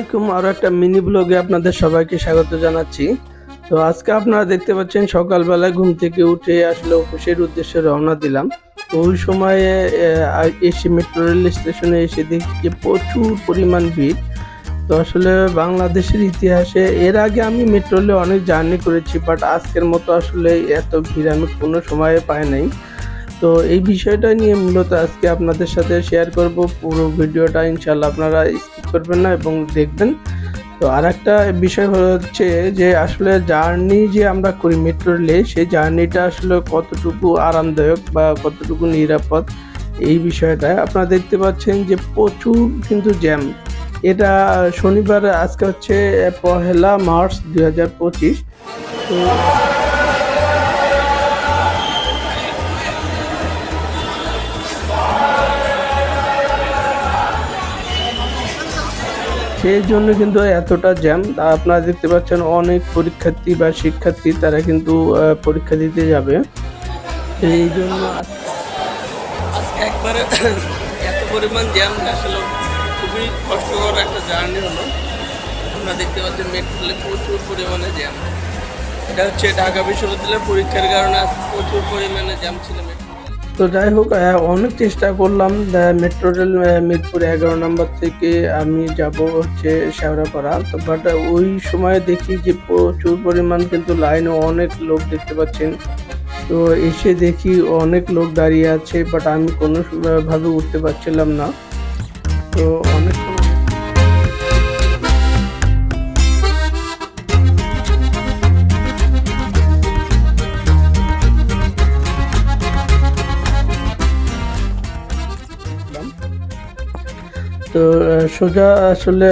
আলাইকুম, আরো একটা মিনি ব্লগে আপনাদের সবাইকে স্বাগত জানাচ্ছি। তো আজকে আপনারা দেখতে পাচ্ছেন সকালবেলায় ঘুম থেকে উঠে আসলে অফিসের উদ্দেশ্যে রওনা দিলাম। তো ওই সময়ে এসে মেট্রো রেল স্টেশনে এসে দেখি যে প্রচুর পরিমাণ ভিড়। তো আসলে বাংলাদেশের ইতিহাসে এর আগে আমি মেট্রো রেলে অনেক জার্নি করেছি, বাট আজকের মতো আসলে এত ভিড় আমি কোনো সময়ে পাই নাই। তো এই বিষয়টা নিয়ে মূলত আজকে আপনাদের সাথে শেয়ার করব। পুরো ভিডিওটা ইনশাআল্লাহ আপনারা স্কিপ করবেন না এবং দেখবেন। তো আরেকটা বিষয় হচ্ছে যে আসলে জার্নি যে আমরা করি মেট্রো রেলে, সেই জার্নিটা আসলে কতটুকু আরামদায়ক বা কতটুকু নিরাপদ, এই বিষয়টা আপনারা দেখতে পাচ্ছেন যে প্রচুর কিন্তু জ্যাম। এটা শনিবার, আজকে হচ্ছে 1 মার্চ 2025। তো সেই জন্য কিন্তু এতটা জ্যাম। আপনারা দেখতে পাচ্ছেন অনেক পরীক্ষার্থী বা শিক্ষার্থী তারা কিন্তু পরীক্ষা দিতে যাবে। এই জন্য আজকে একবারে এত পরিমাণ জ্যাম, আসলে খুবই কষ্টকর একটা জার্নি হলো। আপনারা দেখতে পাচ্ছেন মেট্রোলে প্রচুর পরিমাণে জ্যাম। এটা হচ্ছে ঢাকা বিশ্ববিদ্যালয়ের পরীক্ষার কারণে প্রচুর পরিমাণে জ্যাম ছিল মেট্রো। তো যাই হোক, অনেক চেষ্টা করলাম মেট্রো রেল মিরপুর 11 নম্বর থেকে আমি যাব হচ্ছে শেওড়াপাড়া। তো বাট ওই সময় দেখি যে প্রচুর পরিমাণ কিন্তু লাইনে অনেক লোক দেখতে পাচ্ছেন। তো এসে দেখি অনেক লোক দাঁড়িয়ে আছে, বাট আমি কোনো ভাবে উঠতে পারছিলাম না। তো অনেক সময় তো সোজা আসলে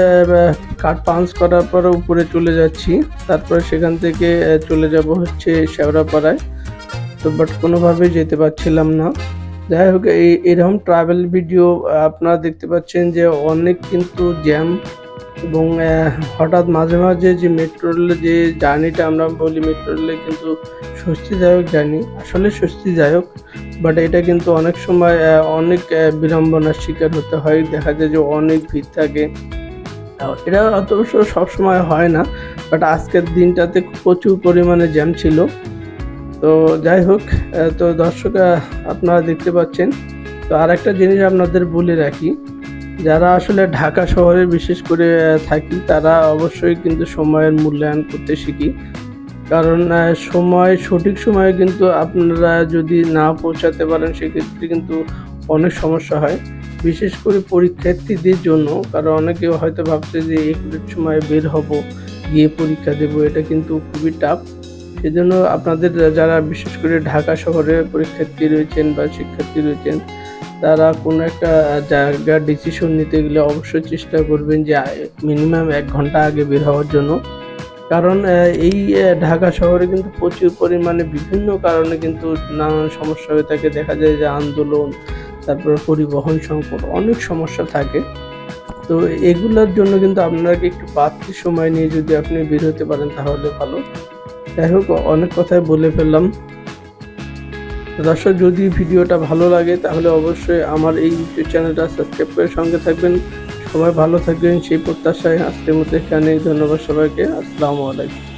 কার্ড পাঞ্চ করার পর উপরে চলে যাচ্ছি। তারপরে সেখান থেকে চলে যাব হচ্ছে শেওড়াপাড়ায়। তো বাট কোনোভাবেই যেতে পারছিলাম না। যাই হোক, এরকম ট্রাভেল ভিডিও আপনারা দেখতে পাচ্ছেন যে অনেক কিন্তু জ্যাম এবং হঠাৎ মাঝে মাঝে যে মেট্রো রেলের যে জার্নিটা আমরা বলি, মেট্রো রেলে কিন্তু স্বস্তিদায়ক জার্নি, আসলে স্বস্তিদায়ক, বাট এটা কিন্তু অনেক সময় অনেক বিড়ম্বনার শিকার হতে হয়। দেখা যায় যে অনেক ভিড় থাকে। এটা অবশ্য সবসময় হয় না, বাট আজকের দিনটাতে প্রচুর পরিমাণে জ্যাম ছিল। তো যাই হোক, তো দর্শক আপনারা দেখতে পাচ্ছেন। তো আরেকটা জিনিস আপনাদের বলে রাখি, যারা আসলে ঢাকা শহরে বিশেষ করে থাকি, তারা অবশ্যই কিন্তু সময়ের মূল্যায়ন করতে শিখি। কারণ সঠিক সময়ে কিন্তু আপনারা যদি না পৌঁছাতে পারেন, সেক্ষেত্রে কিন্তু অনেক সমস্যা হয়, বিশেষ করে পরীক্ষার্থীদের জন্য। কারণ অনেকে হয়তো ভাবছে যে একুরেট সময়ে বের হব, গিয়ে পরীক্ষা দেব, এটা কিন্তু খুবই টাফ। সেজন্য আপনাদের যারা বিশেষ করে ঢাকা শহরে পরীক্ষার্থী রয়েছেন বা শিক্ষার্থী রয়েছেন, তারা কোনো একটা জায়গার ডিসিশন নিতে গেলে অবশ্যই চেষ্টা করবেন যে মিনিমাম 1 ঘন্টা আগে বের হওয়ার জন্য। কারণ এই ঢাকা শহরে কিন্তু প্রচুর পরিমাণে বিভিন্ন কারণে কিন্তু নানান সমস্যা হয়ে থাকে। দেখা যায় যে আন্দোলন, তারপরে পরিবহন সংকট, অনেক সমস্যা থাকে। তো এগুলোর জন্য কিন্তু আপনাকে একটু বাড়তি সময় নিয়ে যদি আপনি বের হতে পারেন তাহলে ভালো। যাই হোক, অনেক কথাই বলে ফেললাম। দর্শক, যদি ভিডিওটা ভালো লাগে তাহলে অবশ্যই আমার এই ইউটিউব চ্যানেলটা সাবস্ক্রাইব করে সঙ্গে থাকবেন। সবাই ভালো থাকবেন সেই প্রত্যাশায় আজকের মতো এখানেই। ধন্যবাদ সবাইকে। আসসালামু আলাইকুম।